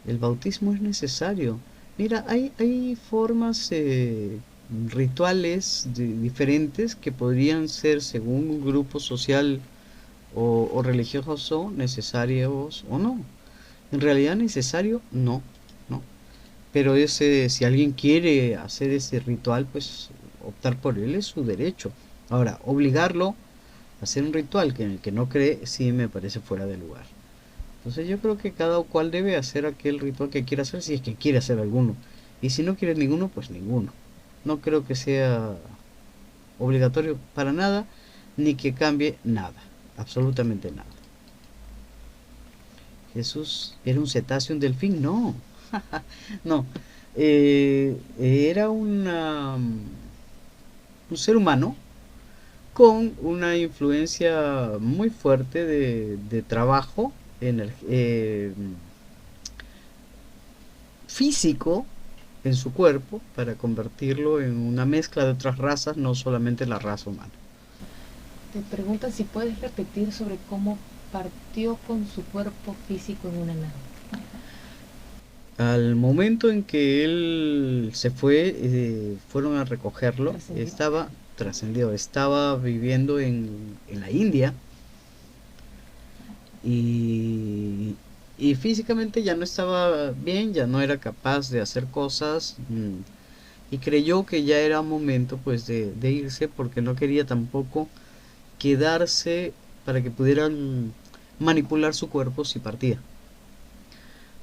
El bautismo es necesario. Mira, hay formas rituales diferentes que podrían ser según un grupo social o religioso necesarios o no. En realidad necesario, no, no. Pero ese, si alguien quiere hacer ese ritual, pues optar por él es su derecho. Ahora, obligarlo a hacer un ritual que en el que no cree, sí me parece fuera de lugar. Entonces yo creo que cada cual debe hacer aquel ritual que quiera hacer si es que quiere hacer alguno. Y si no quiere ninguno, pues ninguno. No creo que sea obligatorio para nada, ni que cambie nada, absolutamente nada. Jesús era un cetáceo, un delfín, no, no, era un ser humano con una influencia muy fuerte de trabajo físico en su cuerpo para convertirlo en una mezcla de otras razas, no solamente la raza humana. Te preguntan si puedes repetir sobre cómo partió con su cuerpo físico en una nave. Al momento en que él se fue, fueron a recogerlo, Trascendió. estaba trascendido, estaba viviendo en la India y, y físicamente ya no estaba bien, ya no era capaz de hacer cosas, y creyó que ya era momento pues de irse porque no quería tampoco quedarse para que pudieran manipular su cuerpo si partía.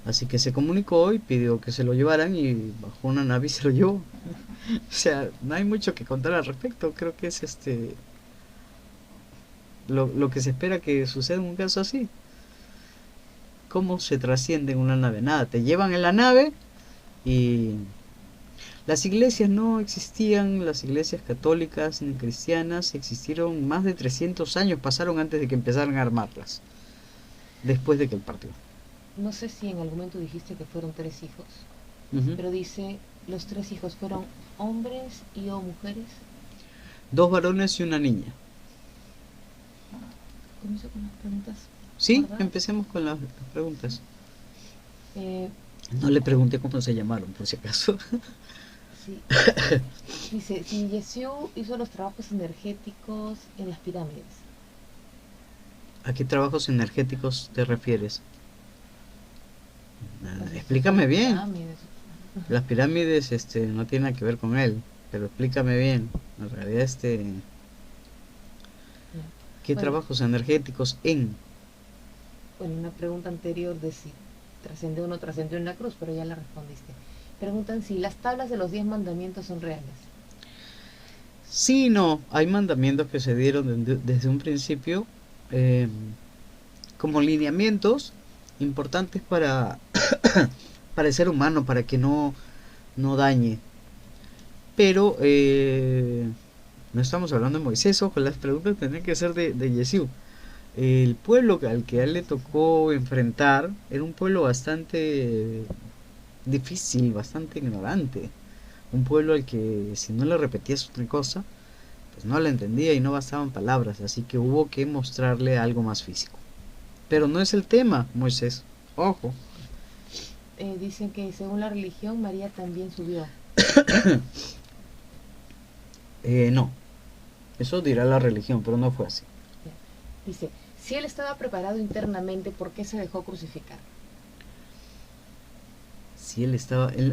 Así que se comunicó y pidió que se lo llevaran y bajó una nave y se lo llevó. O sea, no hay mucho que contar al respecto. Creo que es lo que se espera que suceda en un caso así. ¿Cómo se trasciende en una nave? Nada, te llevan en la nave y las iglesias no existían, las iglesias católicas ni cristianas existieron más de 300 años, pasaron antes de que empezaran a armarlas, después de que él partió. No sé si en algún momento dijiste que fueron tres hijos, Ujú. pero dice, los tres hijos fueron hombres y o mujeres. Dos varones y una niña. Comienzo con las preguntas Sí, guardadas. empecemos con las preguntas. Eh, No le pregunté cómo se llamaron, por si acaso. sí, dice, si Yeshua hizo los trabajos energéticos en las pirámides. ¿A qué trabajos energéticos te refieres? No sé si son Explícame las bien. pirámides. Las pirámides no tienen nada que ver con él, pero explícame bien. En realidad, ¿qué Bueno, trabajos energéticos en? bueno, una pregunta anterior de si trascendió o no trascendió en la cruz, pero ya la respondiste. Preguntan si las tablas de los 10 mandamientos son reales. Sí, no, hay mandamientos que se dieron desde un principio eh, como lineamientos importantes para el ser humano, para que no dañe. Pero no estamos hablando de Moisés, ojo, las preguntas tendrían que ser de Yeshua. El pueblo al que a él le Entonces, tocó enfrentar era un pueblo bastante difícil, bastante ignorante. Un pueblo al que si no le repetías otra cosa, pues no la entendía y no bastaban palabras, así que hubo que mostrarle algo más físico. Pero no es el tema, Moisés. Ojo. dicen que según la religión María también subió. No, eso dirá la religión, pero no fue así. Ya. Dice, si él estaba preparado internamente, ¿por qué se dejó crucificar? Si él,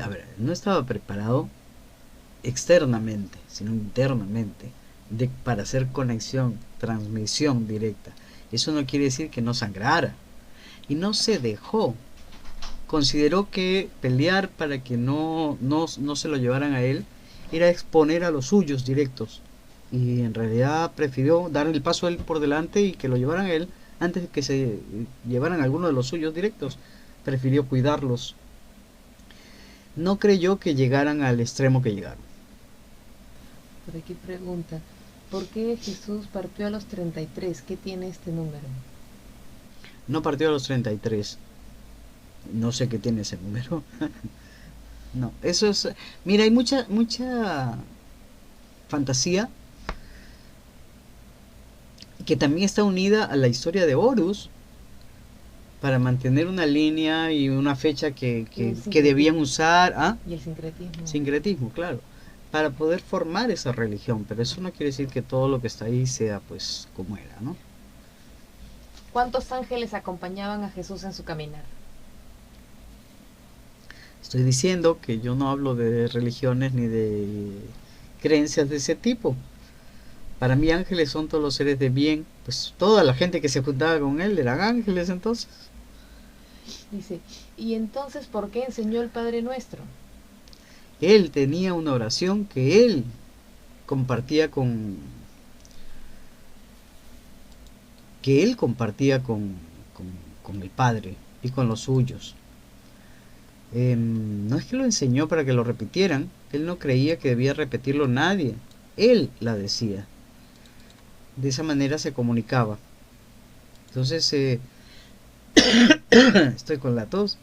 a ver, no estaba preparado externamente, sino internamente, para hacer conexión, transmisión directa. Eso no quiere decir que no sangrara. Y no se dejó. Consideró que pelear para que no se lo llevaran a él era exponer a los suyos directos. Y en realidad prefirió dar el paso a él por delante y que lo llevaran a él antes de que se llevaran a alguno de los suyos directos. Prefirió cuidarlos. No creyó que llegaran al extremo que llegaron. Por aquí pregunta, ¿por qué Jesús partió a los 33? ¿Qué tiene este número? No partió a los 33. No sé qué tiene ese número. No, eso es... Mira, hay mucha fantasía que también está unida a la historia de Horus. para mantener una línea y una fecha Y el que debían sincretismo. usar. ¿Ah? Y el sincretismo. Sincretismo, claro, para poder formar esa religión, pero eso no quiere decir que todo lo que está ahí sea pues como era, ¿no? ¿Cuántos ángeles acompañaban a Jesús en su caminar? Estoy diciendo que yo no hablo de religiones ni de creencias de ese tipo. Para mí ángeles son todos los seres de bien, pues toda la gente que se juntaba con él eran ángeles entonces. Dice, ¿y entonces por qué enseñó el Padre Nuestro? Él tenía una oración que él compartía con, con el Padre y con los suyos. No es que lo enseñó para que lo repitieran, él no creía que debía repetirlo nadie, él la decía. De esa manera se comunicaba. Entonces, estoy con la tos.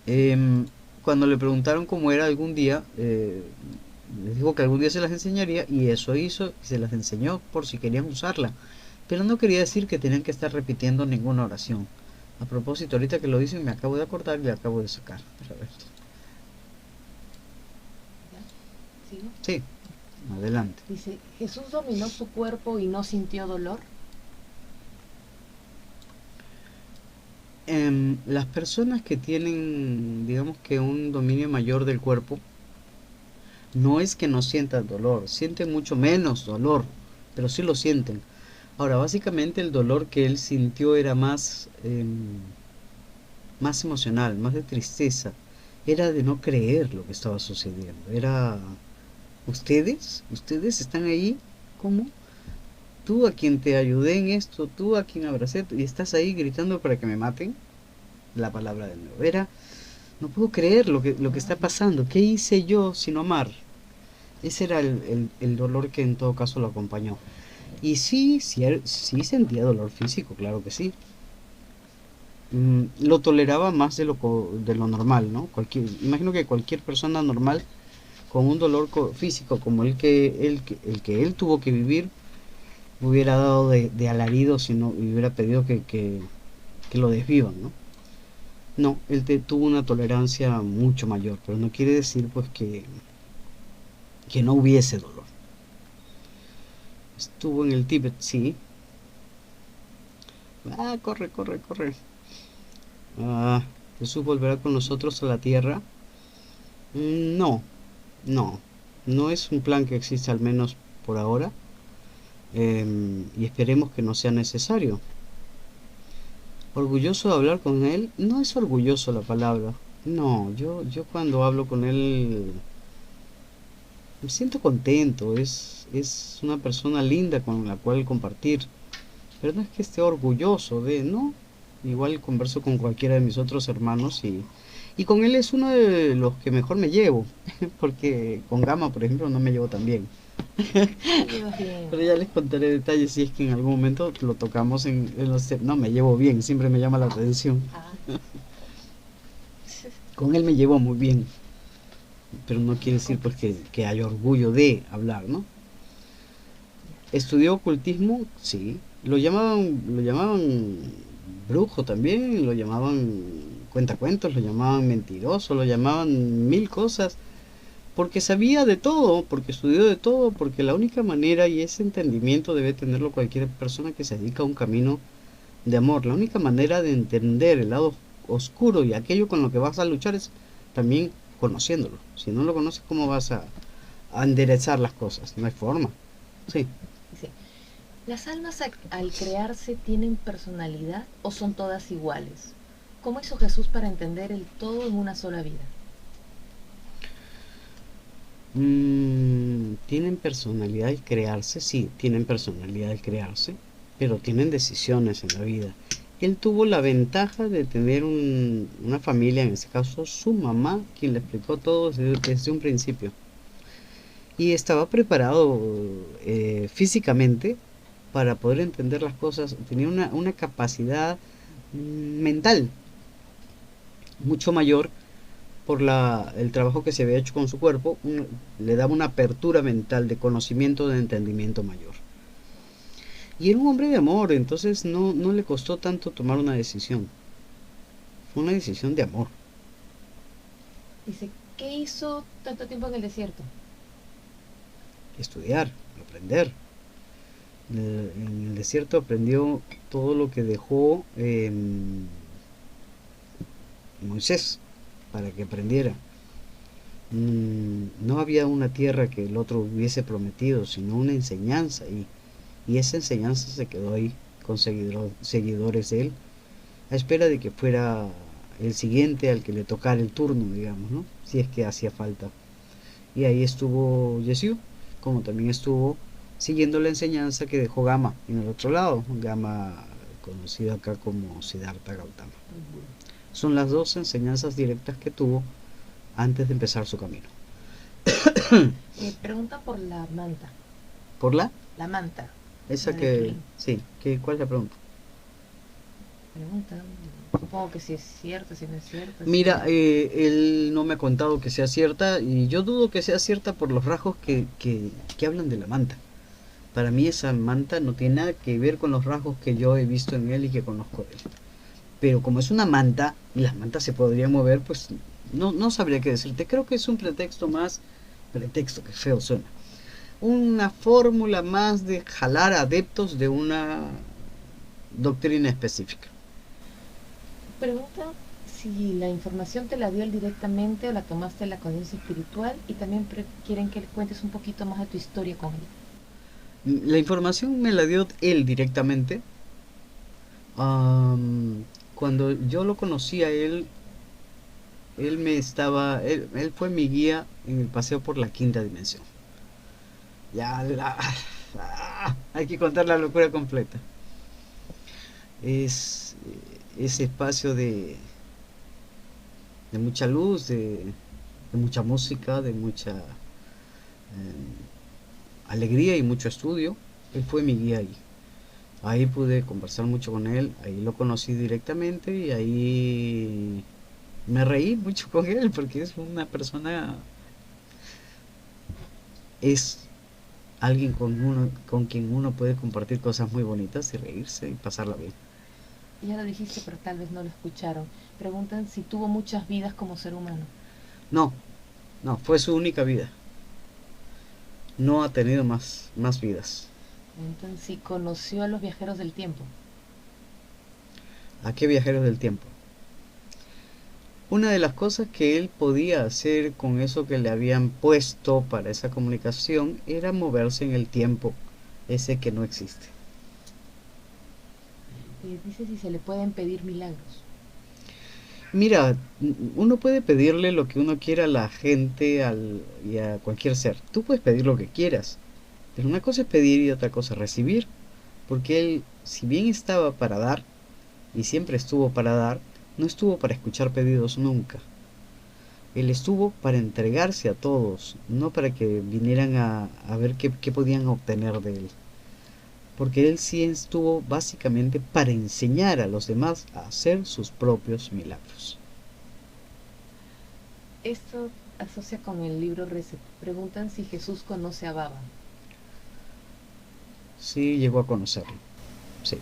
Em, Cuando le preguntaron cómo era algún día, les dijo que algún día se las enseñaría y eso hizo, y se las enseñó por si querían usarla. Pero no quería decir que tenían que estar repitiendo ninguna oración. A propósito, ahorita que lo dicen me acabo de acordar y le acabo de sacar. A ver. ¿Ya? ¿Sigo? Sí, adelante. Dice, ¿Jesús dominó su cuerpo y no sintió dolor? Las personas que tienen, digamos que un dominio mayor del cuerpo, no es que no sientan dolor, sienten mucho menos dolor, pero sí lo sienten. Ahora, básicamente el dolor que él sintió era más emocional, más de tristeza, era de no creer lo que estaba sucediendo, era, ustedes están ahí, ¿cómo? Tú a quien te ayudé en esto, tú a quien abracé, y estás ahí gritando para que me maten, la palabra de nuevo, era, no puedo creer lo que está pasando, ¿qué hice yo sino amar? Ese era el dolor que en todo caso lo acompañó. Y sí, sí sentía dolor físico, claro que sí. Lo toleraba más de lo normal, ¿no? Imagino que cualquier persona normal con un dolor físico como el que él tuvo que vivir hubiera dado de alarido si no hubiera pedido que lo desvivan, ¿no? No, tuvo una tolerancia mucho mayor, pero no quiere decir pues que no hubiese dolor. Estuvo en el Tíbet, sí. Ah, corre, corre, corre. Ah, Jesús volverá con nosotros a la tierra. No, no, no es un plan que exista al menos por ahora. Y esperemos que no sea necesario. Orgulloso de hablar con él, no es orgulloso la palabra. No, yo cuando hablo con él me siento contento, es una persona linda con la cual compartir, pero no es que esté orgulloso de, no, igual converso con cualquiera de mis otros hermanos y con él es uno de los que mejor me llevo, porque con Gama, por ejemplo, no me llevo tan bien. Te llevas bien. Pero ya les contaré detalles si es que en algún momento lo tocamos en los... No, me llevo bien, siempre me llama la atención. Ah. Con él me llevo muy bien, pero no quiere decir pues que haya orgullo de hablar, ¿no? ¿Estudió ocultismo? Sí. Lo llamaban brujo también, lo llamaban cuentacuentos, lo llamaban mentiroso, lo llamaban mil cosas, porque sabía de todo, porque estudió de todo, porque la única manera, y ese entendimiento debe tenerlo cualquier persona que se dedica a un camino de amor, la única manera de entender el lado oscuro y aquello con lo que vas a luchar es también conociéndolo. Si no lo conoces, ¿cómo vas a enderezar las cosas? No hay forma. Sí. Dice, ¿las almas al crearse tienen personalidad o son todas iguales? ¿Cómo hizo Jesús para entender el todo en una sola vida? ¿Tienen personalidad al crearse? Sí, tienen personalidad al crearse, pero tienen decisiones en la vida. Él tuvo la ventaja de tener una familia, en este caso su mamá, quien le explicó todo desde un principio. Y estaba preparado físicamente para poder entender las cosas. Tenía una capacidad mental mucho mayor por el trabajo que se había hecho con su cuerpo, le daba una apertura mental de conocimiento, de entendimiento mayor. Y era un hombre de amor, entonces no le costó tanto tomar una decisión. Fue una decisión de amor. Dice, ¿qué hizo tanto tiempo en el desierto? Estudiar, aprender. En el desierto aprendió todo lo que dejó Moisés para que aprendiera. No había una tierra que el otro hubiese prometido, sino una enseñanza, y esa enseñanza se quedó ahí con seguidores de él, a espera de que fuera el siguiente al que le tocara el turno, digamos, ¿no? Si es que hacía falta. Y ahí estuvo Yeshua, como también estuvo siguiendo la enseñanza que dejó Gama en el otro lado, Gama conocido acá como Siddhartha Gautama. Son las dos enseñanzas directas que tuvo antes de empezar su camino. Pregunta por la manta. ¿Por la? La manta. Esa La de que... Turín. Sí, ¿cuál es la pregunta? Pregunta, supongo que si es cierta, si no es cierta. Mira, él no me ha contado que sea cierta, y yo dudo que sea cierta por los rasgos que hablan de la manta. Para mí esa manta no tiene nada que ver con los rasgos que yo he visto en él y que conozco de él. Pero como es una manta, y las mantas se podrían mover, pues no sabría qué decirte. Creo que es un pretexto más, pretexto, que feo suena, una fórmula más de jalar adeptos de una doctrina específica. Pregunta si la información te la dio él directamente o la tomaste de la conciencia espiritual, y también quieren que le cuentes un poquito más de tu historia con él. La información me la dio él directamente. Cuando yo lo conocí a él, él fue mi guía en el paseo por la quinta dimensión. Ya, hay que contar la locura completa. Es ese espacio de mucha luz, de mucha música, de mucha alegría y mucho estudio. Él fue mi guía ahí. Ahí pude conversar mucho con él, ahí lo conocí directamente, y ahí me reí mucho con él porque es una persona, es alguien con quien uno puede compartir cosas muy bonitas y reírse y pasarla bien. Ya lo dijiste, pero tal vez no lo escucharon. Preguntan si tuvo muchas vidas como ser humano. No, no, fue su única vida. No ha tenido más vidas. Preguntan si conoció a los viajeros del tiempo. ¿A qué viajeros del tiempo? Una de las cosas que él podía hacer con eso que le habían puesto para esa comunicación era moverse en el tiempo, ese que no existe. Dice si se le pueden pedir milagros. Mira, uno puede pedirle lo que uno quiera a la gente y a cualquier ser. Tú puedes pedir lo que quieras, pero una cosa es pedir y otra cosa es recibir, porque él, si bien estaba para dar, y siempre estuvo para dar, no estuvo para escuchar pedidos nunca. Él estuvo para entregarse a todos, no para que vinieran a ver qué podían obtener de él. Porque él sí estuvo básicamente para enseñar a los demás a hacer sus propios milagros. Esto asocia con el libro Reset. Preguntan si Jesús conoce a Baba. Sí, llegó a conocerlo. Sí.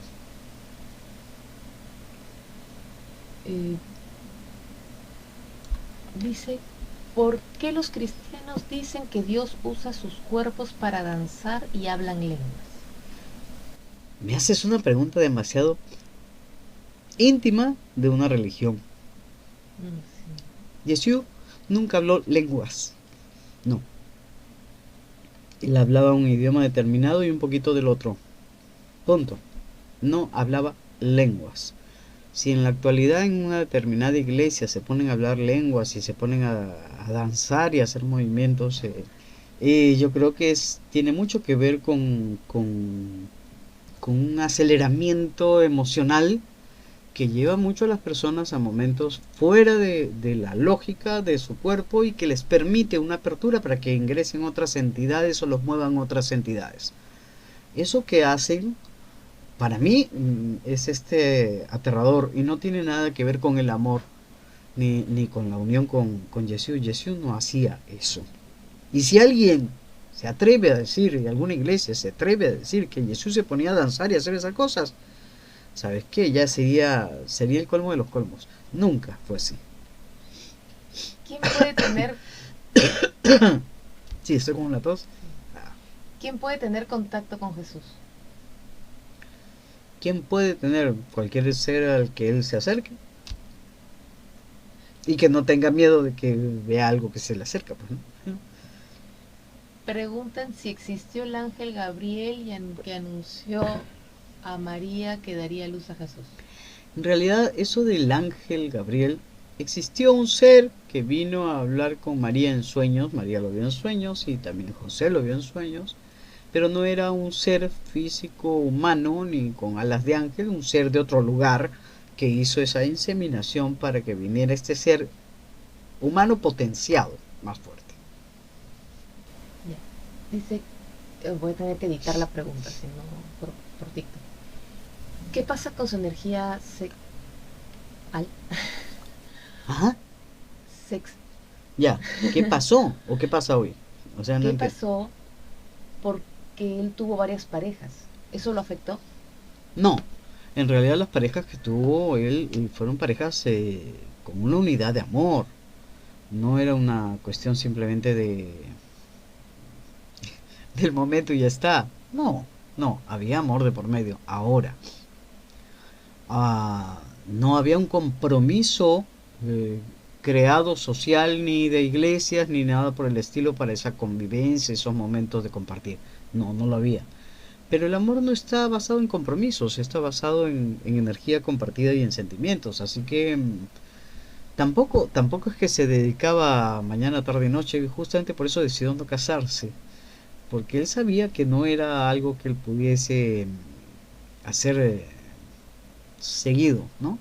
Dice, ¿por qué los cristianos dicen que Dios usa sus cuerpos para danzar y hablan lenguas? Me haces una pregunta demasiado íntima de una religión. Sí. Yeshua nunca habló lenguas. No. Él hablaba un idioma determinado y un poquito del otro. Punto. No hablaba lenguas. Si en la actualidad en una determinada iglesia se ponen a hablar lenguas y se ponen a danzar y a hacer movimientos, yo creo que tiene mucho que ver con un aceleramiento emocional que lleva mucho a las personas a momentos fuera de la lógica de su cuerpo, y que les permite una apertura para que ingresen otras entidades o los muevan otras entidades. Eso que hacen, para mí, es aterrador, y no tiene nada que ver con el amor ni con la unión con Yeshua. Yeshua no hacía eso. Y si alguien se atreve a decir, y alguna iglesia se atreve a decir que Jesús se ponía a danzar y a hacer esas cosas, ¿sabes qué? Ya sería el colmo de los colmos. Nunca fue así. ¿Quién puede tener, Sí, estoy con una tos. sí, quién puede tener contacto con Jesús? ¿Quién puede tener cualquier ser al que él se acerque? Y que no tenga miedo de que vea algo que se le acerca, pues, ¿no? Preguntan si existió el ángel Gabriel que anunció a María que daría luz a Jesús. En realidad, eso del ángel Gabriel, existió un ser que vino a hablar con María en sueños, María lo vio en sueños y también José lo vio en sueños, pero no era un ser físico humano ni con alas de ángel, un ser de otro lugar que hizo esa inseminación para que viniera este ser humano potenciado más fuerte. Ya. Dice, voy a tener que editar la pregunta, si no, por TikTok. ¿Qué pasa con su energía al Ajá, sex? ya, ¿qué pasó? ¿O qué pasa hoy? O sea, no ¿Qué entiendo. pasó? Porque él tuvo varias parejas. ¿Eso lo afectó? No, en realidad las parejas que tuvo él fueron parejas con una unidad de amor. No era una cuestión simplemente del momento y ya está. No, no, había amor de por medio. Ahora, no había un compromiso eh, creado social ni de iglesias ni nada por el estilo para esa convivencia, esos momentos de compartir. No, no lo había. Pero el amor no está basado en compromisos, está basado en energía compartida y en sentimientos. Así que tampoco es que se dedicaba mañana, tarde y noche, y justamente por eso decidió no casarse. Porque él sabía que no era algo que él pudiese hacer seguido, ¿no?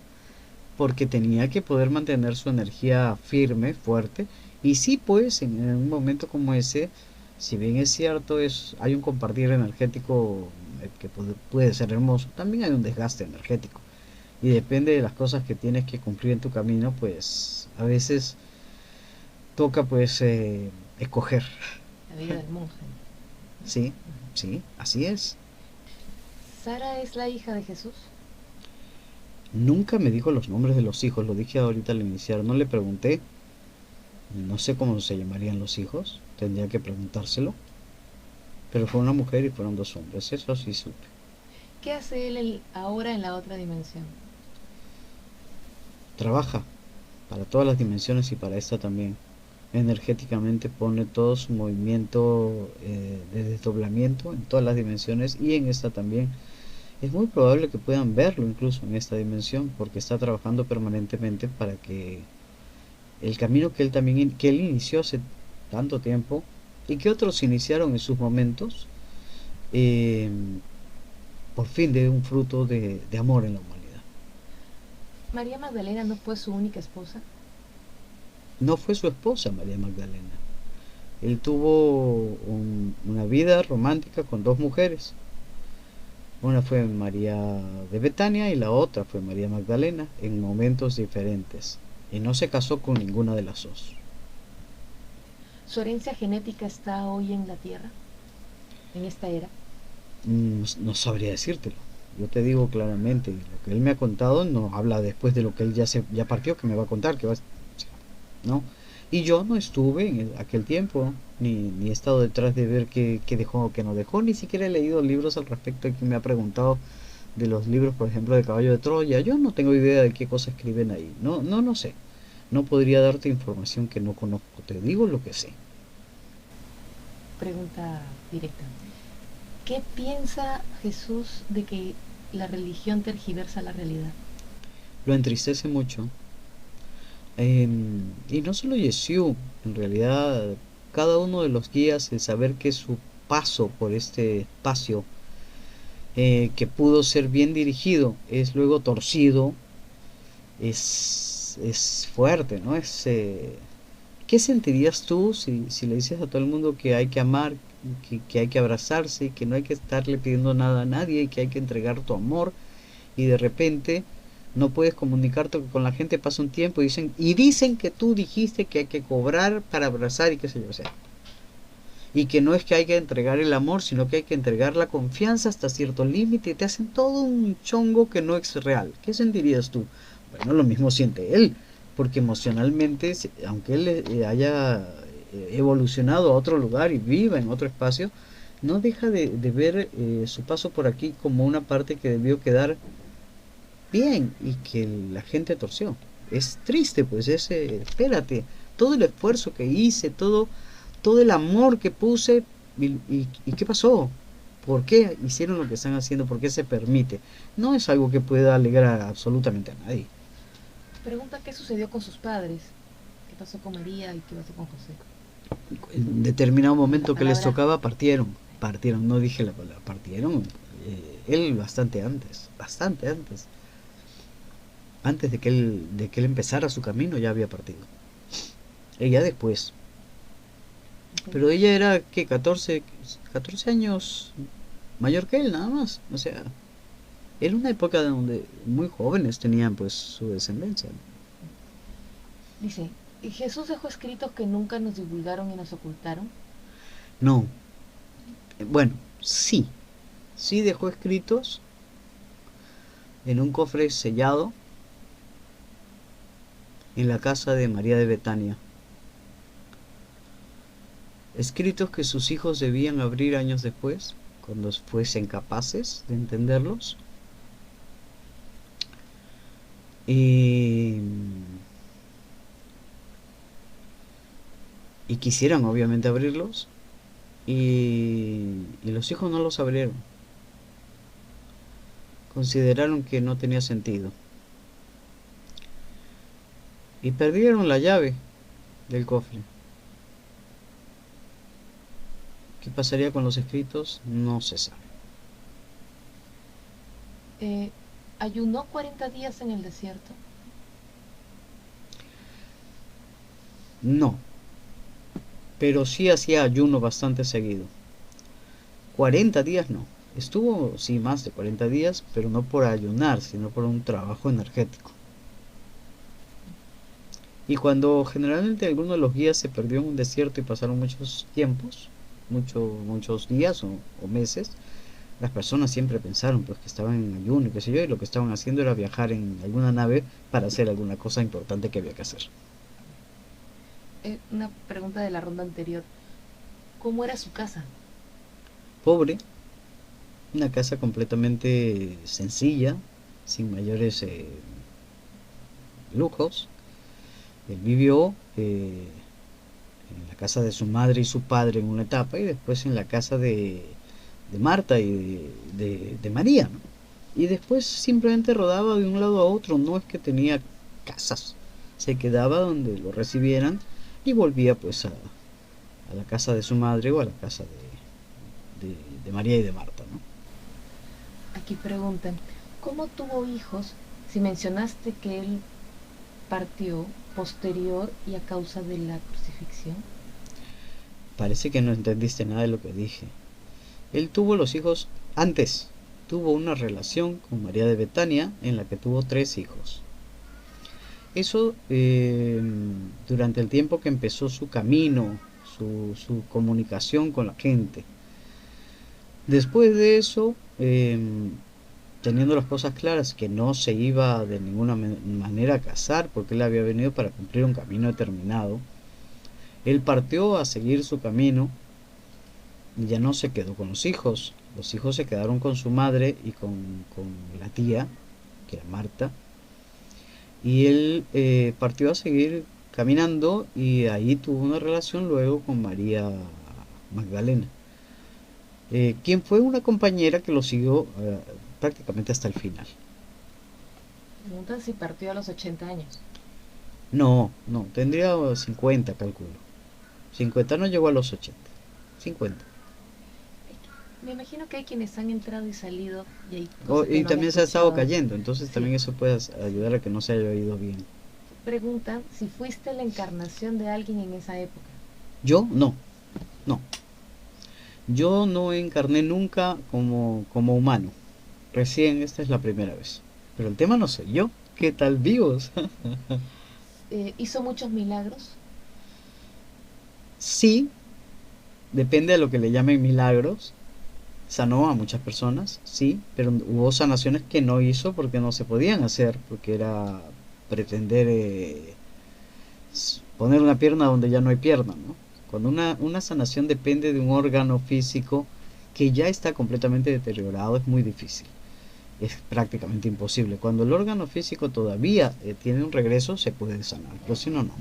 Porque tenía que poder mantener su energía firme, fuerte. Y sí, pues, en un momento como ese, si bien es cierto, hay un compartir energético que puede ser hermoso, también hay un desgaste energético. Y depende de las cosas que tienes que cumplir en tu camino, pues a veces toca pues escoger. La vida del monje. Sí, sí, así es. ¿Sara es la hija de Jesús? Nunca me dijo los nombres de los hijos, lo dije ahorita al iniciar, no le pregunté, no sé cómo se llamarían los hijos, tendría que preguntárselo, pero fue una mujer y fueron dos hombres, eso sí supe. ¿Qué hace él ahora en la otra dimensión? Trabaja para todas las dimensiones y para esta también. Energéticamente pone todo su movimiento de desdoblamiento en todas las dimensiones y en esta también. Es muy probable que puedan verlo incluso en esta dimensión porque está trabajando permanentemente para que el camino que él también que él inició hace tanto tiempo y que otros iniciaron en sus momentos, eh, por fin dé un fruto de amor en la humanidad. ¿María Magdalena no fue su única esposa? No fue su esposa María Magdalena. Él tuvo una vida romántica con dos mujeres. Una fue María de Betania y la otra fue María Magdalena en momentos diferentes. Y no se casó con ninguna de las dos. ¿Su herencia genética está hoy en la Tierra? ¿En esta era? No sabría decírtelo. Yo te digo claramente, lo que él me ha contado no habla después de lo que él ya partió, que me va a contar, ¿no? Y yo no estuve en aquel tiempo, ni he estado detrás de ver qué dejó o qué no dejó, ni siquiera he leído libros al respecto. Y que me ha preguntado de los libros, por ejemplo, de Caballo de Troya. Yo no tengo idea de qué cosas escriben ahí. No sé. No podría darte información que no conozco. Te digo lo que sé. Pregunta directa. ¿Qué piensa Jesús de que la religión tergiversa la realidad? Lo entristece mucho. Y no solo Yeshua, en realidad cada uno de los guías, el saber que su paso por este espacio, que pudo ser bien dirigido, es luego torcido, es fuerte, ¿no? ¿Qué sentirías tú si le dices a todo el mundo que hay que amar, que hay que abrazarse, que no hay que estarle pidiendo nada a nadie, que hay que entregar tu amor, y de repente no puedes comunicarte con la gente, pasa un tiempo y dicen que tú dijiste que hay que cobrar para abrazar y qué sé yo, o sea, y que no es que hay que entregar el amor, sino que hay que entregar la confianza hasta cierto límite y te hacen todo un chongo que no es real. ¿Qué sentirías tú? Bueno, lo mismo siente él, porque emocionalmente, aunque él haya evolucionado a otro lugar y viva en otro espacio, no deja de ver su paso por aquí como una parte que debió quedar bien y que la gente torció. Es triste, pues, espérate, todo el esfuerzo que hice, todo el amor que puse, y ¿qué pasó? ¿Por qué hicieron lo que están haciendo? ¿Por qué se permite? No es algo que pueda alegrar absolutamente a nadie. Pregunta qué sucedió con sus padres, qué pasó con María y qué pasó con José. En determinado La momento que les palabra, tocaba, partieron, no dije la palabra, partieron. Él bastante antes de que él empezara su camino ya había partido. Ella después. ok. Pero ella era, ¿qué? 14 años mayor que él, nada más. O sea, era una época donde muy jóvenes tenían pues su descendencia. Dice, ¿y Jesús dejó escritos que nunca nos divulgaron y nos ocultaron? No, bueno, sí. Sí dejó escritos en un cofre sellado en la casa de María de Betania. Escritos que sus hijos debían abrir años después, cuando fuesen capaces de entenderlos. Y, y quisieran obviamente abrirlos. Y los hijos no los abrieron. Consideraron que no tenía sentido. Y perdieron la llave del cofre. ¿Qué pasaría con los escritos? No se sabe. Eh, ¿Ayunó 40 días en el desierto? No, pero sí hacía ayuno bastante seguido. 40 días no. Estuvo, sí, más de 40 días, pero no por ayunar, sino por un trabajo energético. Y cuando generalmente alguno de los guías se perdió en un desierto y pasaron muchos tiempos, muchos días o meses, las personas siempre pensaron pues que estaban en ayuno y qué sé yo, y lo que estaban haciendo era viajar en alguna nave para hacer alguna cosa importante que había que hacer. Una pregunta de la ronda anterior. ¿Cómo era su casa? Pobre, una casa completamente sencilla, sin mayores lujos. Él vivió en la casa de su madre y su padre en una etapa y después en la casa de Marta y de María, ¿no? Y después simplemente rodaba de un lado a otro, no es que tenía casas, se quedaba donde lo recibieran y volvía pues a la casa de su madre o a la casa de María y de Marta, ¿no? Aquí preguntan, ¿cómo tuvo hijos si mencionaste que él partió posterior y a causa de la crucifixión? Parece que no entendiste nada de lo que dije. Él tuvo los hijos antes, tuvo una relación con María de Betania en la que tuvo 3 hijos. Eso durante el tiempo que empezó su camino, su comunicación con la gente. Después de eso, teniendo las cosas claras, que no se iba de ninguna manera a casar, porque él había venido para cumplir un camino determinado, él partió a seguir su camino y ya no se quedó con los hijos. Los hijos se quedaron con su madre y con la tía, que era Marta, y él partió a seguir caminando y ahí tuvo una relación luego con María Magdalena, quien fue una compañera que lo siguió prácticamente hasta el final. Preguntan si partió a los 80 años. No, no, tendría 50, calculo. 50 no llegó a los 80. 50. Me imagino que hay quienes han entrado y salido y hay Oh, cosas que y no han también se ha estado escuchado. cayendo, entonces Sí. también eso puede ayudar a que no se haya oído bien. Preguntan si fuiste la encarnación de alguien en esa época. Yo no, no. Yo no encarné nunca como humano. Recién esta es la primera vez. Pero el tema no soy yo. ¿Qué tal vivos? Hizo muchos milagros. Sí, depende de lo que le llamen milagros. Sanó a muchas personas, sí, pero hubo sanaciones que no hizo porque no se podían hacer, porque era pretender poner una pierna donde ya no hay pierna, ¿no? Cuando una sanación depende de un órgano físico que ya está completamente deteriorado, es muy difícil, es prácticamente imposible. Cuando el órgano físico todavía tiene un regreso, se puede sanar, pero si no, no.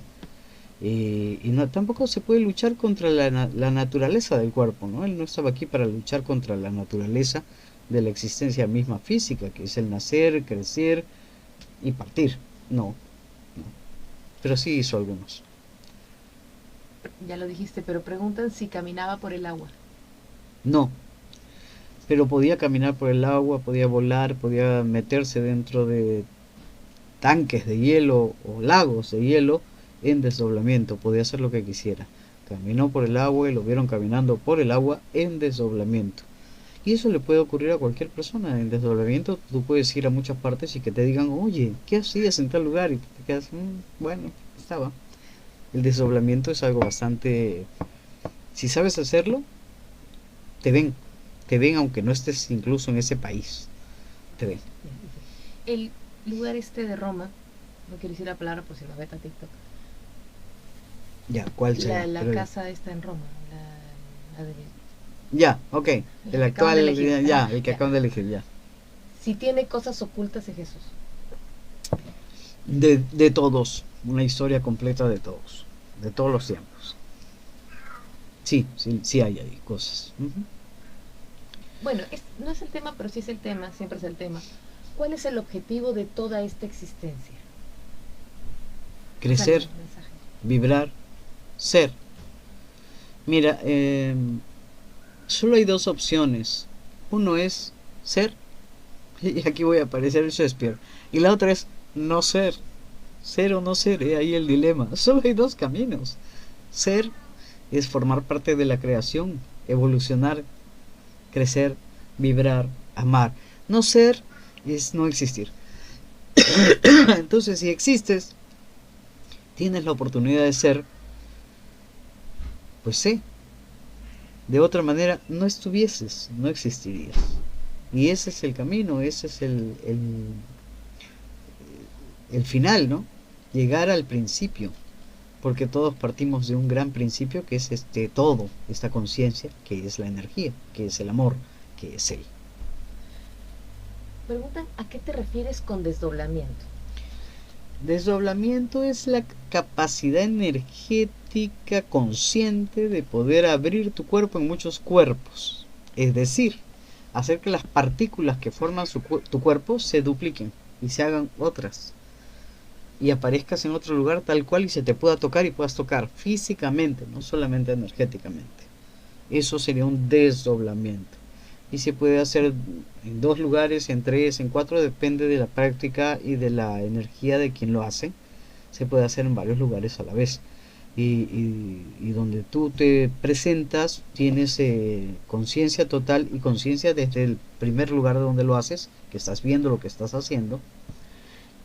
Y no, tampoco se puede luchar contra la naturaleza del cuerpo, ¿no? Él no estaba aquí para luchar contra la naturaleza de la existencia misma física, que es el nacer, crecer y partir. No, no. Pero sí hizo algunos. Ya lo dijiste, pero preguntan si caminaba por el agua. No, pero podía caminar por el agua, podía volar, podía meterse dentro de tanques de hielo o lagos de hielo en desdoblamiento, podía hacer lo que quisiera. Caminó por el agua y lo vieron caminando por el agua en desdoblamiento. Y eso le puede ocurrir a cualquier persona. En desdoblamiento tú puedes ir a muchas partes y que te digan, oye, ¿qué hacías en tal lugar? Y tú te quedas, bueno, estaba. El desdoblamiento es algo bastante... Si sabes hacerlo, te ven. Te ven aunque no estés incluso en ese país. Te ven. El lugar este de Roma, no quiero decir la palabra por si nos veta TikTok. Ya, ¿cuál será? La Pero casa está en Roma, la de, ya, ok. el El que acaban de actual, elegir. ya, Ajá, el que ya. acaban de elegir, ya. Si tiene cosas ocultas de Jesús. De todos. Una historia completa de todos. De todos los tiempos. Sí, sí, sí hay ahí cosas. Ujú. Bueno, no es el tema, pero sí es el tema, siempre es el tema. ¿Cuál es el objetivo de toda esta existencia? O sea, el Crecer, mensaje. vibrar, ser. Mira, solo hay dos opciones. Uno es ser, y aquí voy a aparecer Shakespeare. Y la otra es no ser. Ser o no ser, ahí el dilema. Solo hay dos caminos. Ser es formar parte de la creación, evolucionar, crecer, vibrar, amar. No ser es no existir. Entonces, si existes, tienes la oportunidad de ser, pues sé. De otra manera, no estuvieses, no existirías. Y ese es el camino, ese es el final, ¿no? Llegar al principio, porque todos partimos de un gran principio que es este todo, esta conciencia, que es la energía, que es el amor, que es él. Preguntan, ¿a qué te refieres con desdoblamiento? Desdoblamiento es la capacidad energética consciente de poder abrir tu cuerpo en muchos cuerpos. Es decir, hacer que las partículas que forman tu cuerpo se dupliquen y se hagan otras. Y aparezcas en otro lugar tal cual y se te pueda tocar y puedas tocar físicamente, no solamente energéticamente. Eso sería un desdoblamiento. Y se puede hacer en dos lugares, en tres, en cuatro, depende de la práctica y de la energía de quien lo hace. Se puede hacer en varios lugares a la vez. Y donde tú te presentas, tienes conciencia total y conciencia desde el primer lugar donde lo haces, que estás viendo lo que estás haciendo,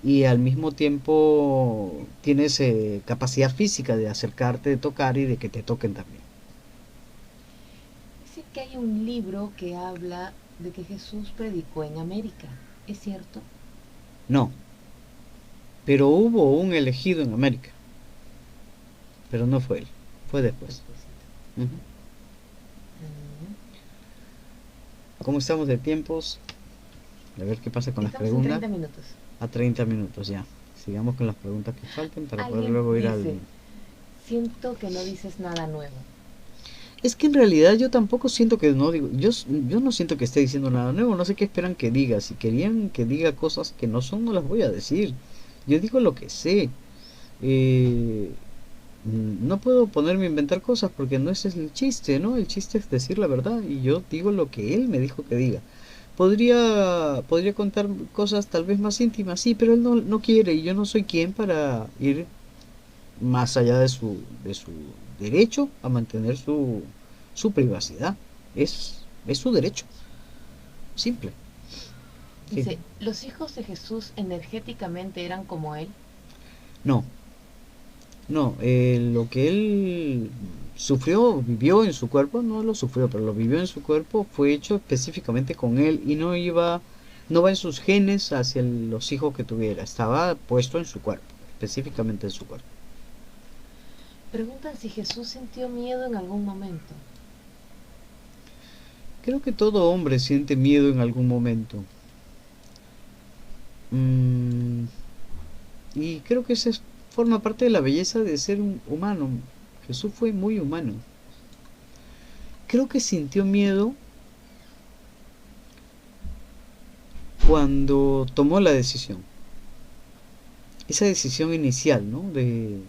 y al mismo tiempo tienes capacidad física de acercarte, de tocar y de que te toquen también. Dice que hay un libro que habla de que Jesús predicó en América. ¿Es cierto? No, pero hubo un elegido en América, pero no fue él, fue después. Despuésito. Ujú. ¿Cómo estamos de tiempos? A ver qué pasa con las Estamos en preguntas. 30 minutos. A 30 minutos ya. Sigamos con las preguntas que falten para poder Alguien luego ir dice, al... siento que no dices nada nuevo. Es que en realidad yo tampoco siento que no digo, yo no siento que esté diciendo nada nuevo, no sé qué esperan que diga, si querían que diga cosas que no son, no las voy a decir. Yo digo lo que sé. Eh, no puedo ponerme a inventar cosas porque no ese es el chiste, ¿no? El chiste es decir la verdad y yo digo lo que él me dijo que diga. Podría contar cosas tal vez más íntimas, sí, pero él no quiere y yo no soy quien para ir más allá de su derecho a mantener su privacidad. Es su derecho, simple. Sí. Dice, ¿los hijos de Jesús energéticamente eran como él? No, no, lo que él sufrió, vivió en su cuerpo, no lo sufrió, pero lo vivió en su cuerpo, fue hecho específicamente con él y no va en sus genes hacia los hijos que tuviera, estaba puesto en su cuerpo, específicamente en su cuerpo. Preguntan si Jesús sintió miedo en algún momento. Creo que todo hombre siente miedo en algún momento. Mm, y creo que forma parte de la belleza de ser un humano. Jesús fue muy humano. Creo que sintió miedo cuando tomó la decisión. Esa decisión inicial, ¿no? De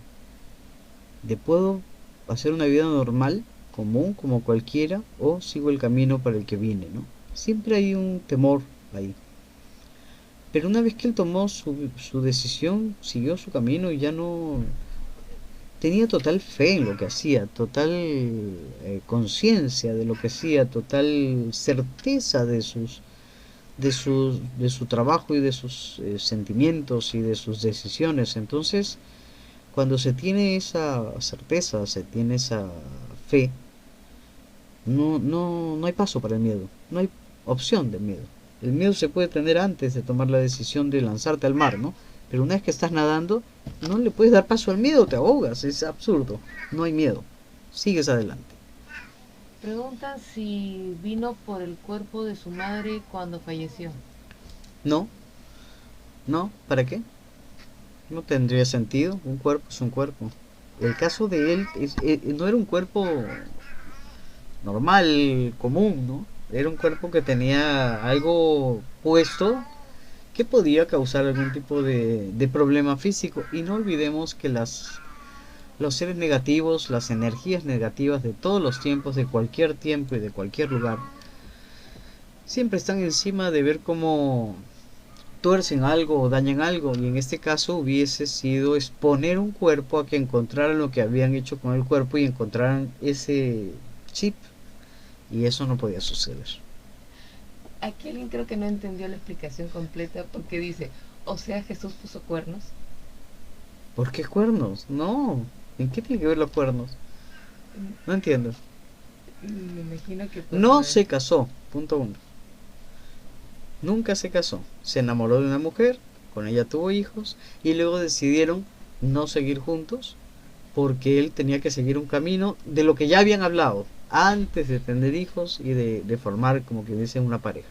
puedo hacer una vida normal, común, como cualquiera, o sigo el camino para el que vine, ¿no? Siempre hay un temor ahí. Pero una vez que él tomó su decisión, siguió su camino y ya no tenía total fe en lo que hacía, total conciencia de lo que hacía, total certeza de su trabajo y de sus sentimientos y de sus decisiones. Entonces, cuando se tiene esa certeza, se tiene esa fe, no hay paso para el miedo, no hay opción de miedo. El miedo se puede tener antes de tomar la decisión de lanzarte al mar, ¿no? Pero una vez que estás nadando, no le puedes dar paso al miedo, te ahogas, es absurdo. No hay miedo, sigues adelante. Preguntan si vino por el cuerpo de su madre cuando falleció. No, no, ¿para qué? No tendría sentido, un cuerpo es un cuerpo. El caso de él no era un cuerpo normal, común, ¿no? Era un cuerpo que tenía algo puesto que podía causar algún tipo de problema físico. Y no olvidemos que los seres negativos, las energías negativas de todos los tiempos, de cualquier tiempo y de cualquier lugar, siempre están encima de ver cómo tuercen algo o dañan algo. Y en este caso hubiese sido exponer un cuerpo a que encontraran lo que habían hecho con el cuerpo y encontraran ese chip. Y eso no podía suceder. Aquí alguien creo que no entendió la explicación completa porque dice, o sea, Jesús puso cuernos. ¿Por qué cuernos? No. ¿En qué tiene que ver los cuernos? No entiendo. Me imagino que por No la... se casó. Punto uno. Nunca se casó. Se enamoró de una mujer, con ella tuvo hijos y luego decidieron no seguir juntos porque él tenía que seguir un camino de lo que ya habían hablado antes de tener hijos y de formar como que dicen una pareja.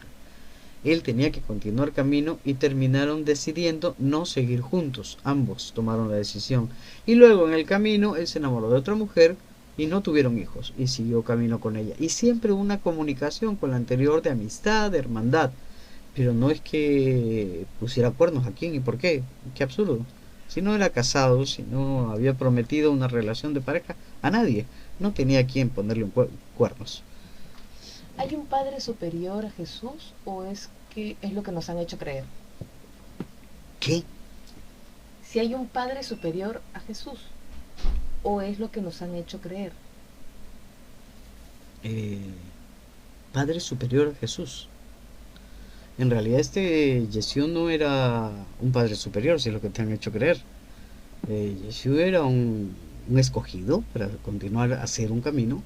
Él tenía que continuar camino y terminaron decidiendo no seguir juntos. Ambos tomaron la decisión. Y luego en el camino él se enamoró de otra mujer y no tuvieron hijos y siguió camino con ella. Y siempre una comunicación con la anterior de amistad, de hermandad. Pero no es que pusiera cuernos a quién y por qué. Qué absurdo. Si no era casado, si no había prometido una relación de pareja, a nadie. No tenía a quien ponerle cuernos. ¿Hay un Padre superior a Jesús o es que es lo que nos han hecho creer? ¿Qué? Si hay un Padre superior a Jesús o es lo que nos han hecho creer. Eh, Padre superior a Jesús. En realidad este Yeshua no era un padre superior, si es lo que te han hecho creer. Yeshua era un escogido para continuar a hacer un camino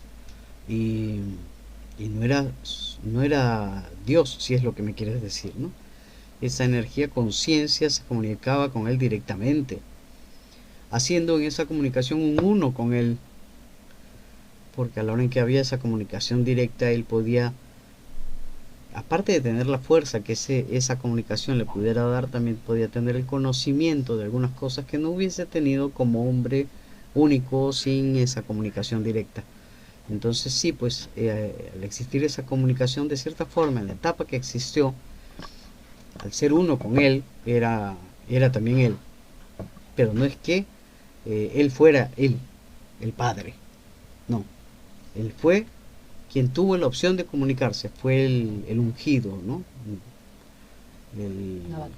y, y no era Dios, si es lo que me quieres decir, ¿no? Esa energía conciencia se comunicaba con él directamente, haciendo en esa comunicación un uno con él, porque a la hora en que había esa comunicación directa, él podía, aparte de tener la fuerza que esa comunicación le pudiera dar, también podía tener el conocimiento de algunas cosas que no hubiese tenido como hombre único sin esa comunicación directa. Entonces sí, pues al existir esa comunicación de cierta forma en la etapa que existió, al ser uno con él, era también él. Pero no es que él fuera él, el padre, no. Él fue quien tuvo la opción de comunicarse, fue el ungido, ¿no?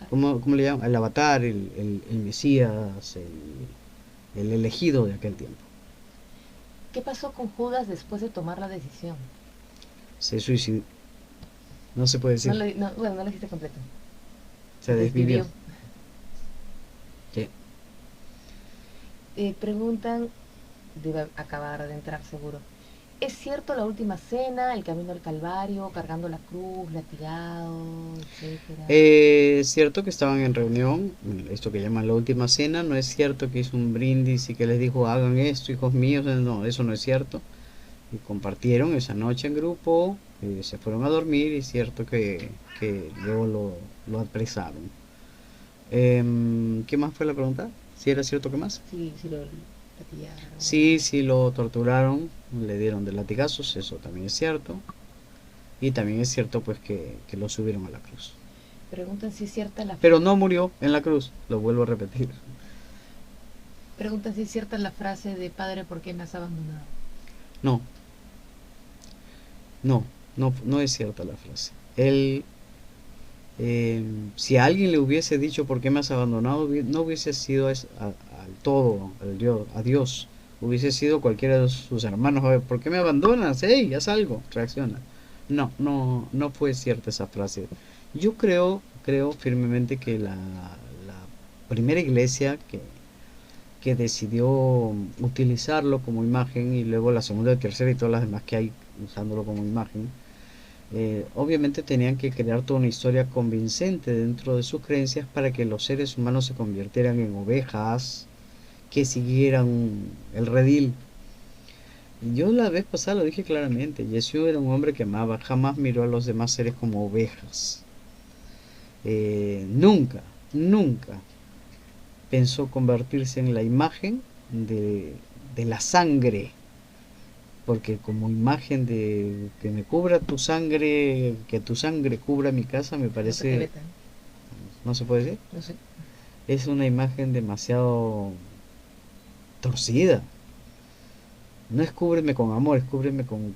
¿Cómo le llaman? El avatar, el Mesías, el elegido de aquel tiempo. ¿Qué pasó con Judas después de tomar la decisión? Se suicidó, no se puede decir, Bueno, no lo dijiste completo. se desvivió. Sí. Preguntan debe acabar de entrar seguro. ¿Es cierto la última cena, el camino al Calvario, cargando la cruz, latigado, etcétera? Es cierto que estaban en reunión, esto que llaman la última cena, no es cierto que hizo un brindis y que les dijo hagan esto, hijos míos, no, eso no es cierto. Y compartieron esa noche en grupo, se fueron a dormir y es cierto que luego lo apresaron. ¿Qué más fue la pregunta? ¿Si era cierto que más? Sí, sí lo latigaron. Sí, sí lo torturaron, le dieron de latigazos, eso también es cierto. Y también es cierto pues que lo subieron a la cruz. Preguntan si es cierta la Pero no murió en la cruz, lo vuelvo a repetir. preguntan si es cierta la frase de padre, ¿por qué me has abandonado? No, no, no es cierta la frase. Él, si a alguien le hubiese dicho por qué me has abandonado, no hubiese sido al todo, a Dios. Hubiese sido cualquiera de sus hermanos. A ver, ¿por qué me abandonas? ¡Ey, haz algo! Reacciona. No fue cierta esa frase. Yo creo firmemente que la primera iglesia que decidió utilizarlo como imagen y luego la segunda y tercera y todas las demás que hay usándolo como imagen, obviamente tenían que crear toda una historia convincente dentro de sus creencias para que los seres humanos se convirtieran en ovejas que siguieran el redil. Yo la vez pasada lo dije claramente, Jesús era un hombre que amaba, jamás miró a los demás seres como ovejas. Nunca pensó convertirse en la imagen de la sangre, porque como imagen de que me cubra tu sangre, que tu sangre cubra mi casa, me No sé qué parece, beta. no se puede decir, No sé. es una imagen demasiado torcida. No es cúbreme con amor, es cúbreme con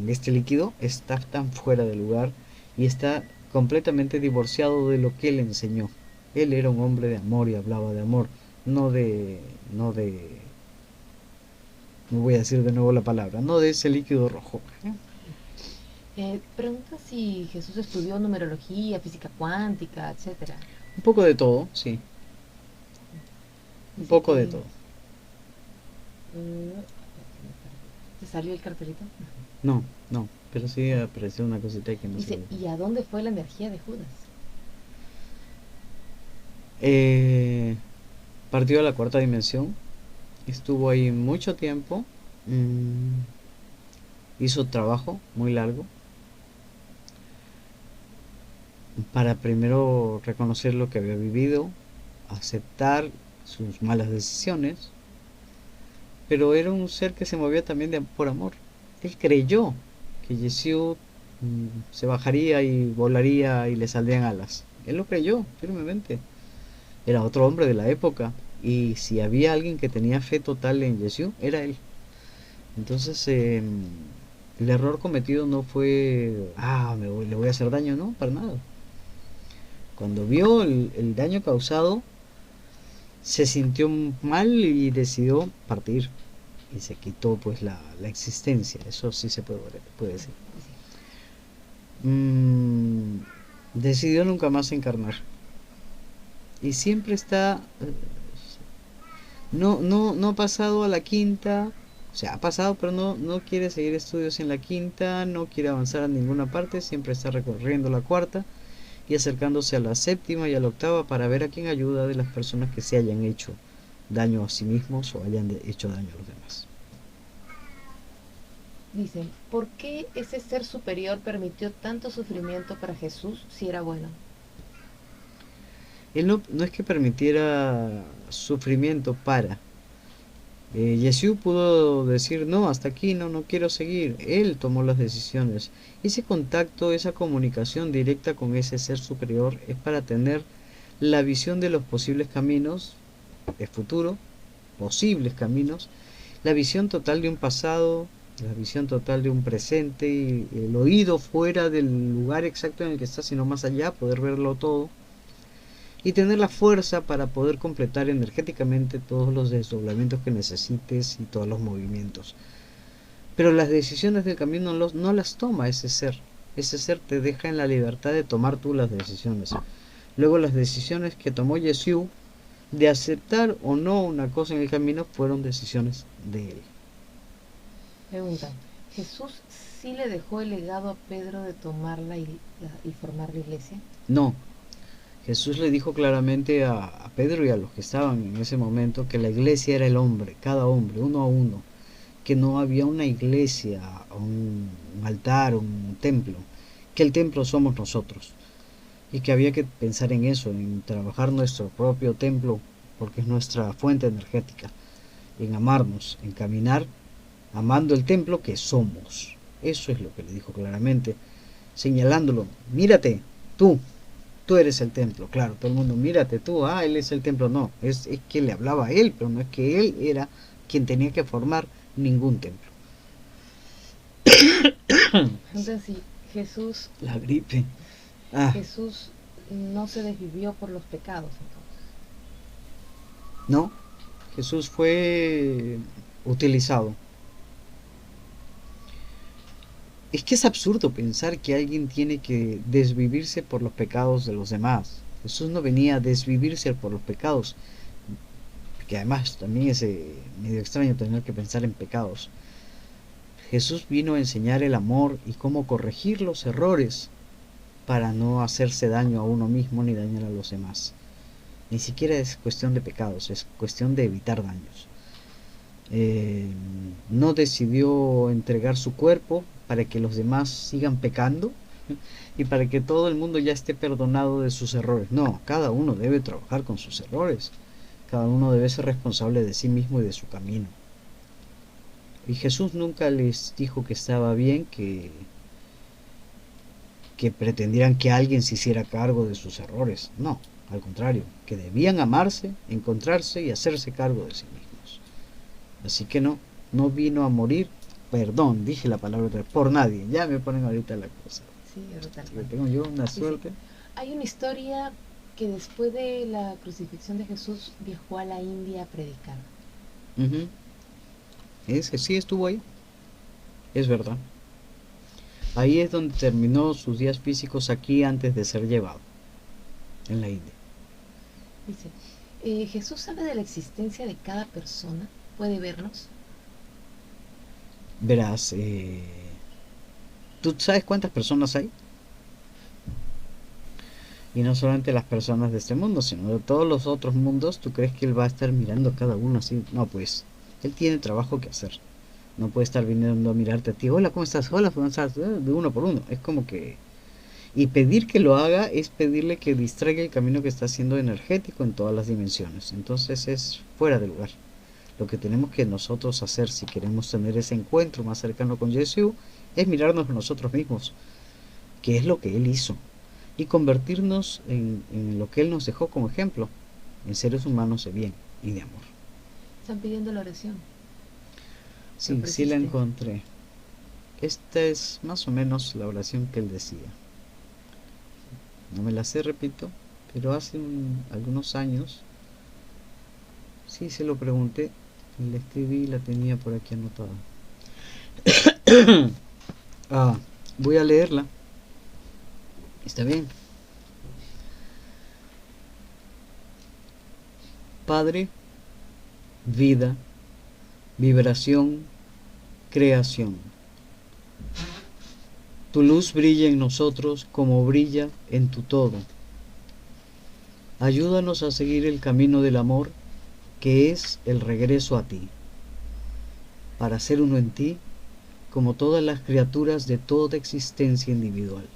este líquido, está tan fuera de lugar y está completamente divorciado de lo que él enseñó. Él era un hombre de amor y hablaba de amor, no de, no voy a decir de nuevo la palabra, no de ese líquido rojo. Pregunta si Jesús estudió numerología, física cuántica, etcétera. Un poco de todo, sí, un Dice poco de que... todo. ¿Te salió el cartelito? No, pero sí apareció una cosita que no sé. Dice, ¿y a dónde fue la energía de Judas? Eh, Partió a la cuarta dimensión, estuvo ahí mucho tiempo, mm, hizo trabajo muy largo para primero reconocer lo que había vivido, aceptar sus malas decisiones, pero era un ser que se movía también por amor. Él creyó que Jesús se bajaría y volaría y le saldrían alas. Él lo creyó firmemente. Era otro hombre de la época y si había alguien que tenía fe total en Jesús, era él. Entonces, el error cometido no fue, le voy a hacer daño, no, para nada. Cuando vio el daño causado, se sintió mal y decidió partir. Y se quitó pues la existencia, eso sí se puede decir. Mm, Decidió nunca más encarnar. Y siempre está, no ha pasado a la quinta, o sea, ha pasado, pero no quiere seguir estudios en la quinta, no quiere avanzar a ninguna parte, siempre está recorriendo la cuarta y acercándose a la séptima y a la octava para ver a quién ayuda de las personas que se hayan hecho daño a sí mismos o hayan hecho daño a los demás. Dice, ¿por qué ese ser superior permitió tanto sufrimiento para Jesús si era bueno? Él no es que permitiera sufrimiento para. Jesús pudo decir, no, hasta aquí, no quiero seguir. Él tomó las decisiones. Ese contacto, esa comunicación directa con ese ser superior es para tener la visión de los posibles caminos de futuro, posibles caminos, la visión total de un pasado, la visión total de un presente y el oído fuera del lugar exacto en el que estás, sino más allá, poder verlo todo y tener la fuerza para poder completar energéticamente todos los desdoblamientos que necesites y todos los movimientos. Pero las decisiones del camino no las toma ese ser. Ese ser te deja en la libertad de tomar tú las decisiones. Luego las decisiones que tomó Jesús De aceptar o no una cosa en el camino fueron decisiones de él. Pregunta, ¿Jesús sí le dejó el legado a Pedro de tomarla y formar la iglesia? No, Jesús le dijo claramente a Pedro y a los que estaban en ese momento que la iglesia era el hombre, cada hombre, uno a uno, que no había una iglesia, un altar, un templo, que el templo somos nosotros y que había que pensar en eso, en trabajar nuestro propio templo, porque es nuestra fuente energética, en amarnos, en caminar, amando el templo que somos. Eso es lo que le dijo claramente, señalándolo. Mírate, tú eres el templo. Claro, todo el mundo, mírate tú, él es el templo. No, es que le hablaba a él, pero no es que él era quien tenía que formar ningún templo. Entonces, si Jesús, La gripe. Ah, Jesús no se desvivió por los pecados, entonces. no, Jesús fue utilizado. Es que es absurdo pensar que alguien tiene que desvivirse por los pecados de los demás. Jesús no venía a desvivirse por los pecados, que además también es medio extraño tener que pensar en pecados. Jesús vino a enseñar el amor y cómo corregir los errores para no hacerse daño a uno mismo ni dañar a los demás. Ni siquiera es cuestión de pecados, es cuestión de evitar daños. No decidió entregar su cuerpo para que los demás sigan pecando y para que todo el mundo ya esté perdonado de sus errores. No, cada uno debe trabajar con sus errores. Cada uno debe ser responsable de sí mismo y de su camino. Y Jesús nunca les dijo que estaba bien que pretendieran que alguien se hiciera cargo de sus errores. No, al contrario, que debían amarse, encontrarse y hacerse cargo de sí mismos. Así que no vino a morir, perdón, dije la palabra por nadie. Ya me ponen ahorita la cosa. Sí, ahorita. Tengo yo una suerte. Sí. Hay una historia que después de la crucifixión de Jesús viajó a la India a predicar. Ese sí estuvo ahí, es verdad. Ahí es donde terminó sus días físicos aquí antes de ser llevado, en la India. Dice, ¿Jesús sabe de la existencia de cada persona? ¿Puede vernos? Verás, ¿tú sabes cuántas personas hay? Y no solamente las personas de este mundo, sino de todos los otros mundos. ¿Tú crees que él va a estar mirando a cada uno así? No, pues, él tiene trabajo que hacer. No puede estar viniendo a mirarte a ti. Hola, ¿cómo estás? Hola, ¿cómo estás? De uno por uno. Es como que... Y pedir que lo haga es pedirle que distraiga el camino que está haciendo energético en todas las dimensiones. Entonces es fuera de lugar. Lo que tenemos que nosotros hacer si queremos tener ese encuentro más cercano con Jesús es mirarnos a nosotros mismos, que es lo que Él hizo, y convertirnos en lo que Él nos dejó como ejemplo, en seres humanos de bien y de amor. Están pidiendo la oración. Sí, sí la encontré. Esta es más o menos la oración que Él decía. No me la sé, repito, pero hace algunos años sí se lo pregunté, la escribí y la tenía por aquí anotada. Voy a leerla. ¿Está bien? Padre, vida, vibración, creación. Tu luz brilla en nosotros como brilla en tu todo. Ayúdanos a seguir el camino del amor, que es el regreso a ti, para ser uno en ti, como todas las criaturas de toda existencia individual.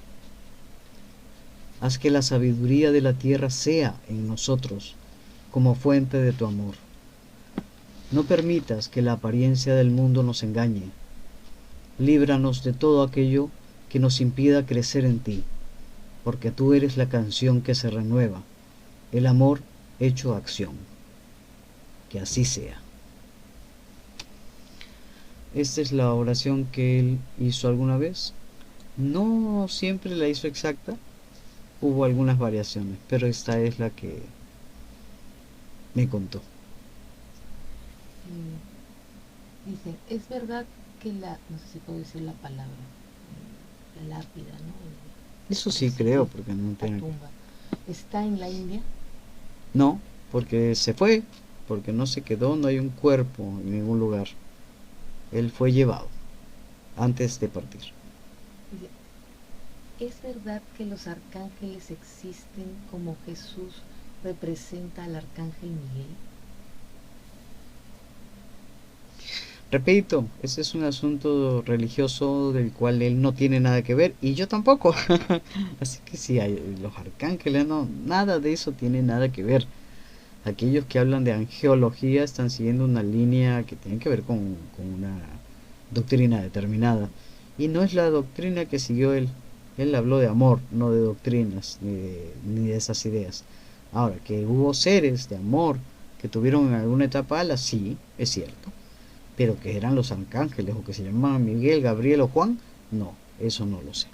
Haz que la sabiduría de la tierra sea en nosotros como fuente de tu amor. No permitas que la apariencia del mundo nos engañe. Líbranos de todo aquello que nos impida crecer en ti, porque tú eres la canción que se renueva, el amor hecho acción. Que así sea. Esta es la oración que él hizo alguna vez. No siempre la hizo exacta, hubo algunas variaciones, pero esta es la que me contó. Dice, es verdad que no sé si puedo decir la palabra, la lápida, ¿no? Eso sí creo, porque no tiene... La tumba. ¿Está en la India? No, porque se fue, porque no se quedó, no hay un cuerpo en ningún lugar. Él fue llevado antes de partir. Dice, ¿es verdad que los arcángeles existen como Jesús representa al arcángel Miguel? Repito, ese es un asunto religioso del cual él no tiene nada que ver y yo tampoco. Así que si hay los arcángeles, no, nada de eso tiene nada que ver. Aquellos que hablan de angeología están siguiendo una línea que tiene que ver con una doctrina determinada. Y no es la doctrina que siguió él. Él habló de amor, no de doctrinas, ni de esas ideas. Ahora, que hubo seres de amor que tuvieron en alguna etapa alas, sí, es cierto. Pero que eran los arcángeles o que se llamaban Miguel, Gabriel o Juan, no, eso no lo sé.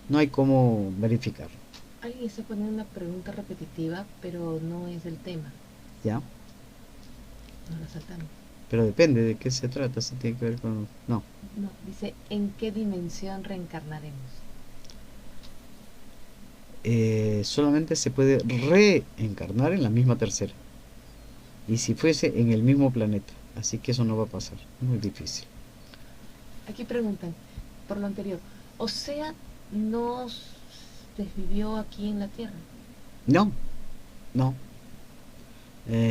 No hay cómo verificarlo. Alguien está poniendo una pregunta repetitiva, pero no es el tema. ¿Ya? Nos la saltamos. Pero depende de qué se trata, si tiene que ver con... No, No, dice, ¿en qué dimensión reencarnaremos? solamente se puede reencarnar en la misma tercera. Y si fuese en el mismo planeta. Así que eso no va a pasar. Muy difícil. Aquí preguntan, por lo anterior, o sea, nos desvivió aquí en la Tierra. No, no.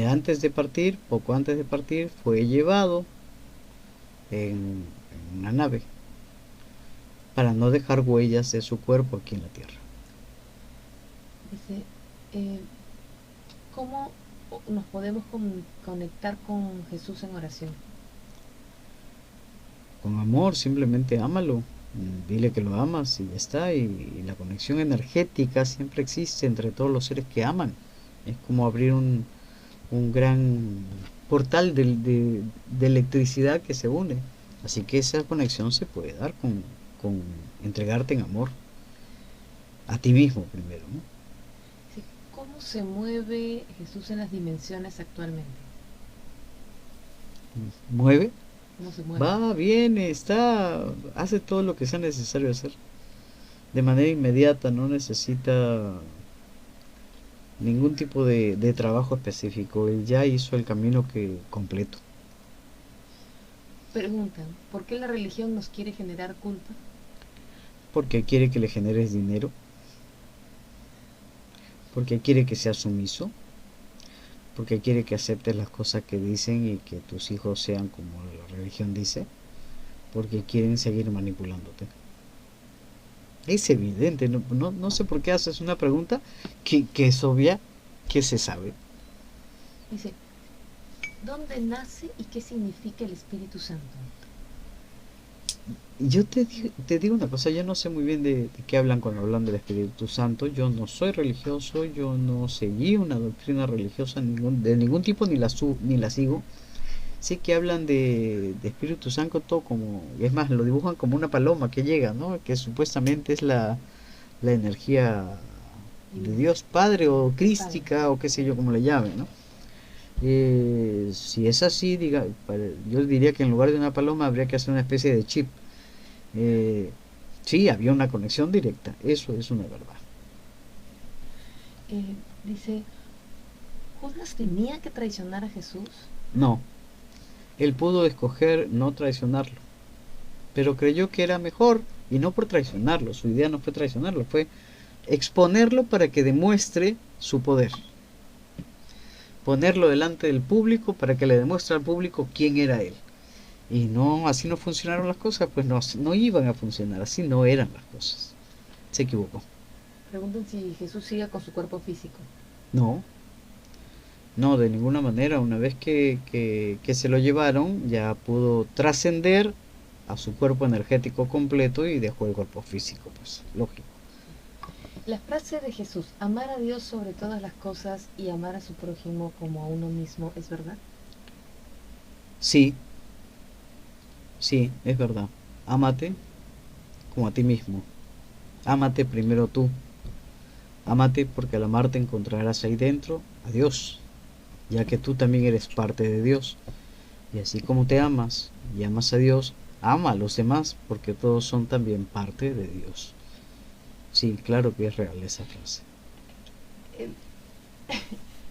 Antes de partir, poco antes de partir, fue llevado en una nave para no dejar huellas de su cuerpo aquí en la Tierra. Dice, eh, ¿cómo nos podemos conectar con Jesús en oración? Con amor, simplemente ámalo. Dile que lo amas y ya está. Y la conexión energética siempre existe entre todos los seres que aman. Es como abrir un gran portal de electricidad que se une. Así que esa conexión se puede dar con entregarte en amor a ti mismo primero, ¿no? Dice, ¿cómo se mueve Jesús en las dimensiones actualmente? Mueve, ¿Cómo se mueve? va, viene, está, hace todo lo que sea necesario hacer de manera inmediata, no necesita ningún tipo de trabajo específico. Él ya hizo el camino que completo. Preguntan, ¿por qué la religión nos quiere generar culpa? Porque quiere que le generes dinero, porque quiere que seas sumiso, porque quiere que aceptes las cosas que dicen y que tus hijos sean como la religión dice, porque quieren seguir manipulándote. Es evidente, no sé por qué haces una pregunta que es obvia, que se sabe. Dice, ¿dónde nace y qué significa el Espíritu Santo? Yo te digo una cosa, yo no sé muy bien de qué hablan cuando hablan del Espíritu Santo. Yo no soy religioso, yo no seguí una doctrina religiosa de ningún tipo, ni la sigo. Sí que hablan de Espíritu Santo todo como, es más, lo dibujan como una paloma que llega, ¿no? Que supuestamente es la energía de Divina. Dios Padre o Padre. crística o qué sé yo como le llamen, ¿no? Si es así, yo diría que en lugar de una paloma habría que hacer una especie de chip. Eh, sí, había una conexión directa, eso es una verdad. Dice, ¿Judas tenía que traicionar a Jesús? No, él pudo escoger no traicionarlo, pero creyó que era mejor y no por traicionarlo, su idea no fue traicionarlo, fue exponerlo para que demuestre su poder, ponerlo delante del público para que le demuestre al público quién era él. Y no, así no funcionaron las cosas, pues no iban a funcionar, así no eran las cosas. Se equivocó. Preguntan si Jesús sigue con su cuerpo físico. No, no, de ninguna manera. Una vez que se lo llevaron, ya pudo trascender a su cuerpo energético completo y dejó el cuerpo físico, pues, lógico. La frase de Jesús, amar a Dios sobre todas las cosas y amar a su prójimo como a uno mismo, ¿es verdad? Sí, sí, es verdad. Ámate como a ti mismo. Ámate primero tú. Ámate porque al amarte encontrarás ahí dentro a Dios, ya que tú también eres parte de Dios. Y así como te amas y amas a Dios, ama a los demás porque todos son también parte de Dios. Sí, claro que es real esa frase. Eh,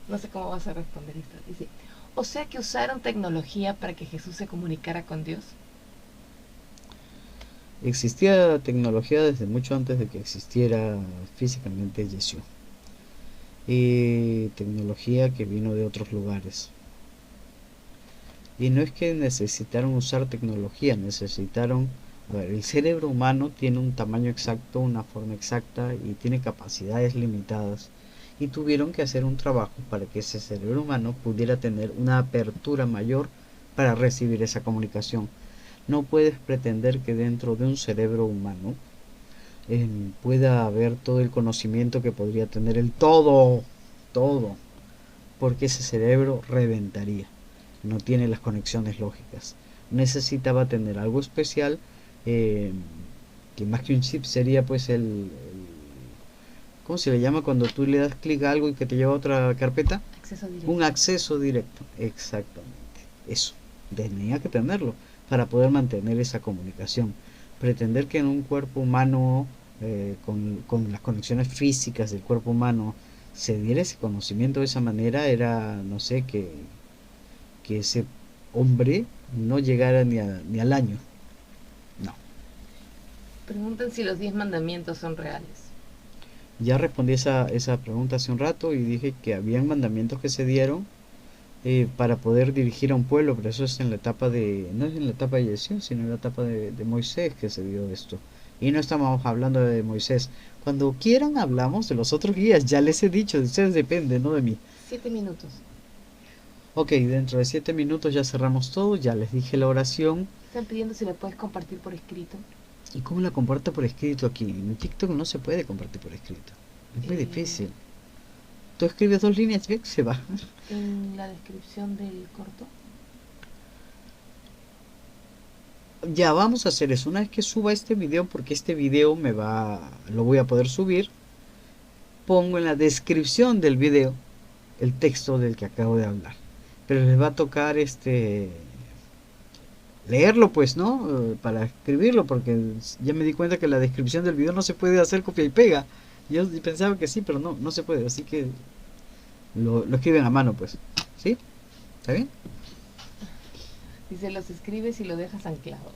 No sé cómo vas a responder esto. Dice, o sea que usaron tecnología para que Jesús se comunicara con Dios. Existía tecnología desde mucho antes de que existiera físicamente Yeshua. Y tecnología que vino de otros lugares. Y no es que necesitaron usar tecnología, necesitaron... A ver, el cerebro humano tiene un tamaño exacto, una forma exacta y tiene capacidades limitadas. Y tuvieron que hacer un trabajo para que ese cerebro humano pudiera tener una apertura mayor para recibir esa comunicación. No puedes pretender que dentro de un cerebro humano pueda haber todo el conocimiento que podría tener el todo, porque ese cerebro reventaría, no tiene las conexiones lógicas. Necesitaba tener algo especial, eh, que más que un chip sería pues ¿cómo se le llama cuando tú le das clic a algo y que te lleva a otra carpeta? Acceso Un directo. acceso directo, exactamente. Eso, tenía que tenerlo para poder mantener esa comunicación. Pretender que en un cuerpo humano, con las conexiones físicas del cuerpo humano, se diera ese conocimiento de esa manera era, no sé, que ese hombre no llegara ni al año. No. Preguntan si los 10 mandamientos son reales. Ya respondí esa pregunta hace un rato y dije que habían mandamientos que se dieron para poder dirigir a un pueblo, pero eso es en la etapa de, no es en la etapa de Yeshua, sino en la etapa de Moisés que se dio esto. Y no estamos hablando de Moisés. Cuando quieran hablamos de los otros guías, ya les he dicho, de ustedes depende, no de mí. 7 minutos. Ok, dentro de 7 minutos ya cerramos todo, ya les dije la oración. Están pidiendo si la puedes compartir por escrito. ¿Y cómo la comparto por escrito aquí? En TikTok no se puede compartir por escrito. Es muy difícil. Tú escribes 2 líneas y se va. En la descripción del corto. Ya vamos a hacer eso. Una vez que suba este video, porque este video lo voy a poder subir, pongo en la descripción del video el texto del que acabo de hablar. Pero les va a tocar leerlo pues, ¿no? Para escribirlo, porque ya me di cuenta que la descripción del video no se puede hacer copia y pega. Yo pensaba que sí, pero no se puede, así que lo escriben a mano pues. ¿Sí? ¿Está bien? Dice, los escribes y lo dejas anclado.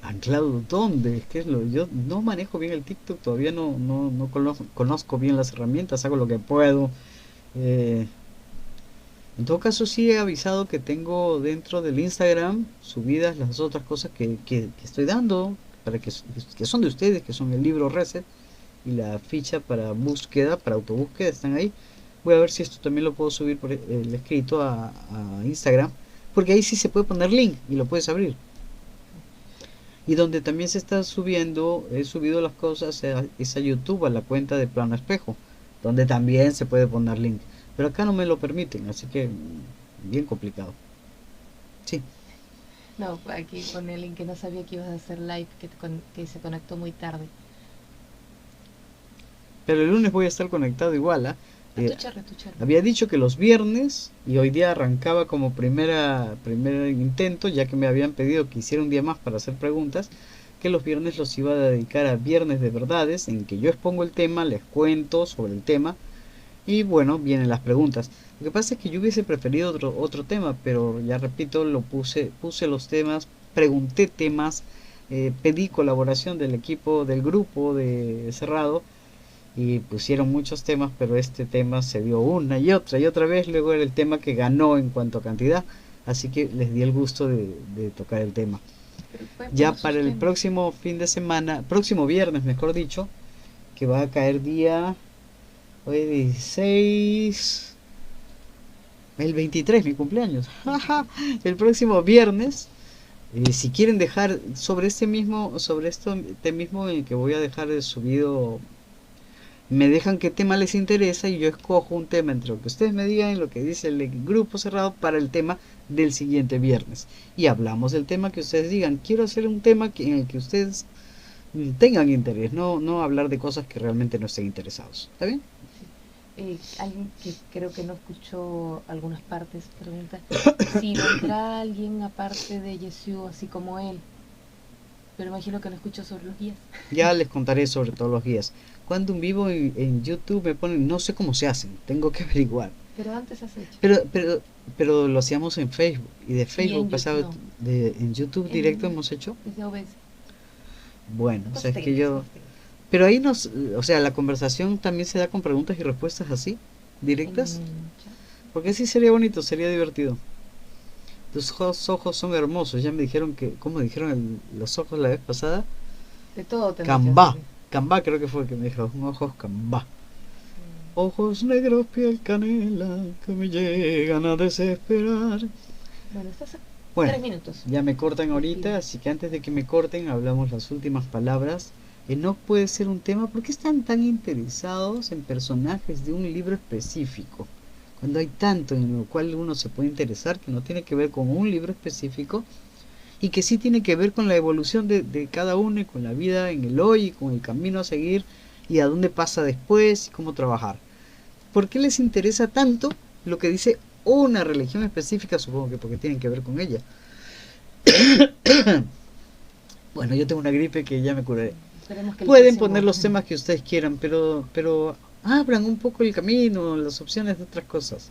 ¿Anclado dónde? ¿Qué es lo? Yo no manejo bien el TikTok, todavía no conozco bien las herramientas, hago lo que puedo. Eh, en todo caso sí he avisado que tengo dentro del Instagram subidas las otras cosas que estoy dando, que son de ustedes, que son el libro Reset y la ficha para búsqueda, para autobúsqueda, están ahí. Voy a ver si esto también lo puedo subir por el escrito a Instagram, porque ahí sí se puede poner link y lo puedes abrir. Y donde también se está subiendo, he subido las cosas es a YouTube, a la cuenta de Plano Espejo, donde también se puede poner link. Pero acá no me lo permiten, así que bien complicado. Sí, No, aquí con el link que no sabía que ibas a hacer live, que se conectó muy tarde. pero el lunes voy a estar conectado igual, ¿ah? Eh, Retuchar. Había dicho que los viernes y hoy día arrancaba como primer intento, ya que me habían pedido que hiciera un día más para hacer preguntas, que los viernes los iba a dedicar a viernes de verdades, en que yo expongo el tema, les cuento sobre el tema y bueno, vienen las preguntas. Lo que pasa es que yo hubiese preferido otro tema, pero ya repito, puse los temas, pregunté temas, pedí colaboración del equipo, del grupo de Cerrado y pusieron muchos temas, pero este tema se dio una y otra vez, luego era el tema que ganó en cuanto a cantidad, así que les di el gusto de tocar el tema. Pero pueden Ya poner para sus el temas. próximo fin de semana, próximo viernes mejor dicho, que va a caer día, hoy 16, el 23 mi cumpleaños, el próximo viernes, si quieren dejar sobre este mismo en que voy a dejar subido, me dejan qué tema les interesa y yo escojo un tema entre lo que ustedes me digan y lo que dice el grupo cerrado para el tema del siguiente viernes. Y hablamos del tema que ustedes digan. Quiero hacer un tema en el que ustedes tengan interés, no hablar de cosas que realmente no estén interesados. ¿Está bien? Alguien que creo que no escuchó algunas partes pregunta si vendrá alguien aparte de Yeshua, así como él. Pero imagino que no escucho sobre los guías. Ya les contaré sobre todos los guías. Cuando en vivo en YouTube me ponen, no sé cómo se hacen, tengo que averiguar. Pero antes has hecho. Pero lo hacíamos en Facebook y de Y Facebook en pasado YouTube, no, en YouTube directo hemos hecho. desde OBS. Bueno, o sea, Cosas es que técnicas, yo, cosas técnicas. pero ahí nos, o sea, la conversación también se da con preguntas y respuestas así, directas, En chat. porque sí sería bonito, sería divertido. Tus ojos son hermosos, ya me dijeron que, ¿cómo dijeron los ojos la vez pasada? De todo tendrás que Cambá, hacer. Cambá creo que fue el que me dijo, ojos Cambá. Sí. Ojos negros, piel canela, que me llegan a desesperar. Bueno, estás a Bueno, 3 minutos. ya me cortan Despide. ahorita, así que antes de que me corten hablamos las últimas palabras. No puede ser un tema, ¿por qué están tan interesados en personajes de un libro específico? Cuando hay tanto en lo cual uno se puede interesar que no tiene que ver con un libro específico y que sí tiene que ver con la evolución de cada uno y con la vida en el hoy y con el camino a seguir y a dónde pasa después y cómo trabajar. ¿Por qué les interesa tanto lo que dice una religión específica? Supongo que porque tienen que ver con ella. Bueno, yo tengo una gripe que ya me curaré. Esperemos que el Pueden próximo. poner los temas que ustedes quieran, pero abran un poco el camino, las opciones de otras cosas.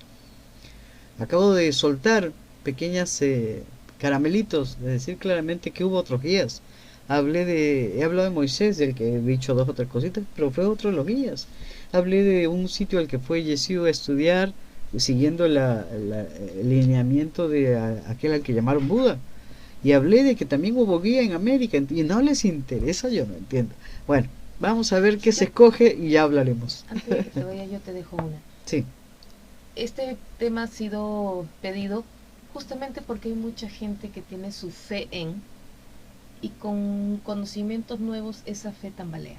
Acabo de soltar pequeñas caramelitos, de decir claramente que hubo otros guías. He hablado de Moisés, del que he dicho dos o tres cositas, pero fue otro de los guías. Hablé de un sitio al que fue Yeshua a estudiar, siguiendo el lineamiento de aquel al que llamaron Buda. Y hablé de que también hubo guía en América y no les interesa, yo no entiendo. Bueno, vamos a ver qué se Ya, escoge y ya hablaremos. antes de que se vaya, yo te dejo una. Sí, Este tema ha sido pedido justamente porque hay mucha gente que tiene su fe en y con conocimientos nuevos esa fe tambalea.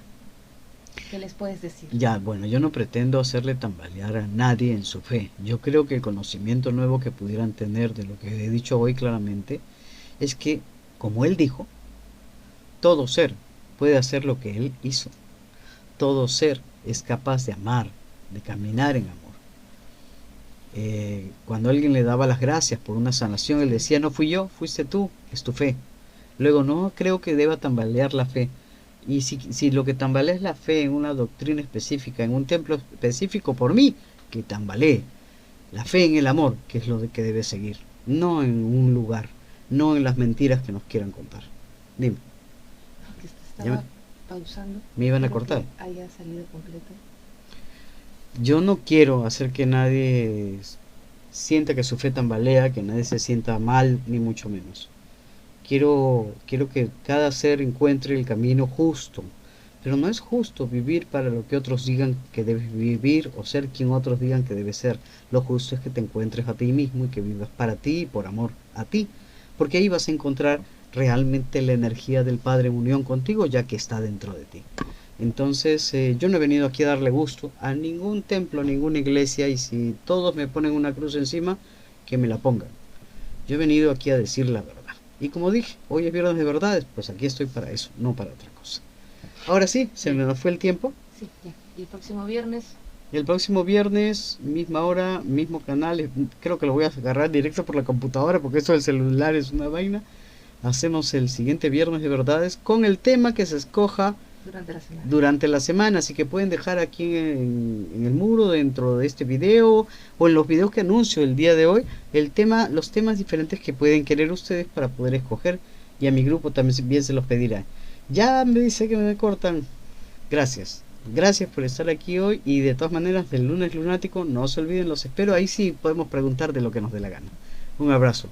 ¿Qué les puedes decir? ya, bueno, yo no pretendo hacerle tambalear a nadie en su fe. Yo creo que el conocimiento nuevo que pudieran tener de lo que he dicho hoy claramente es que, como él dijo, todo ser puede hacer lo que él hizo. Todo ser es capaz de amar, de caminar en amor. Cuando alguien le daba las gracias por una sanación, él decía, no fui yo, fuiste tú, es tu fe. Luego, no creo que deba tambalear la fe. Y si lo que tambalea es la fe en una doctrina específica, en un templo específico, por mí, que tambalee. La fe en el amor, que es lo que debe seguir. No en un lugar, no en las mentiras que nos quieran contar. Dime, Porque ya estaba pausando. me iban a Espero cortar. que haya salido completo. Yo no quiero hacer que nadie sienta que su fe tambalea, que nadie se sienta mal, ni mucho menos. Quiero que cada ser encuentre el camino justo, pero no es justo vivir para lo que otros digan que debes vivir o ser quien otros digan que debes ser. Lo justo es que te encuentres a ti mismo y que vivas para ti y por amor a ti, porque ahí vas a encontrar realmente la energía del Padre en unión contigo, ya que está dentro de ti. Entonces, yo no he venido aquí a darle gusto a ningún templo, a ninguna iglesia, y si todos me ponen una cruz encima, que me la pongan. Yo he venido aquí a decir la verdad. Y como dije, hoy es viernes de verdades, pues aquí estoy para eso, no para otra cosa. Ahora sí, se me fue el tiempo. Sí, ya. Y el próximo viernes, El próximo viernes, misma hora, mismo canal. Creo que lo voy a agarrar directo por la computadora porque esto del celular es una vaina. Hacemos el siguiente viernes de verdades con el tema que se escoja durante la semana. durante la semana, así que pueden dejar aquí en el muro dentro de este video o en los videos que anuncio el día de hoy los temas diferentes que pueden querer ustedes para poder escoger, y a mi grupo también bien se los pedirá. Ya me dice que me cortan. Gracias por estar aquí hoy, y de todas maneras del lunes lunático no se olviden, los espero, ahí sí podemos preguntar de lo que nos dé la gana. Un abrazo.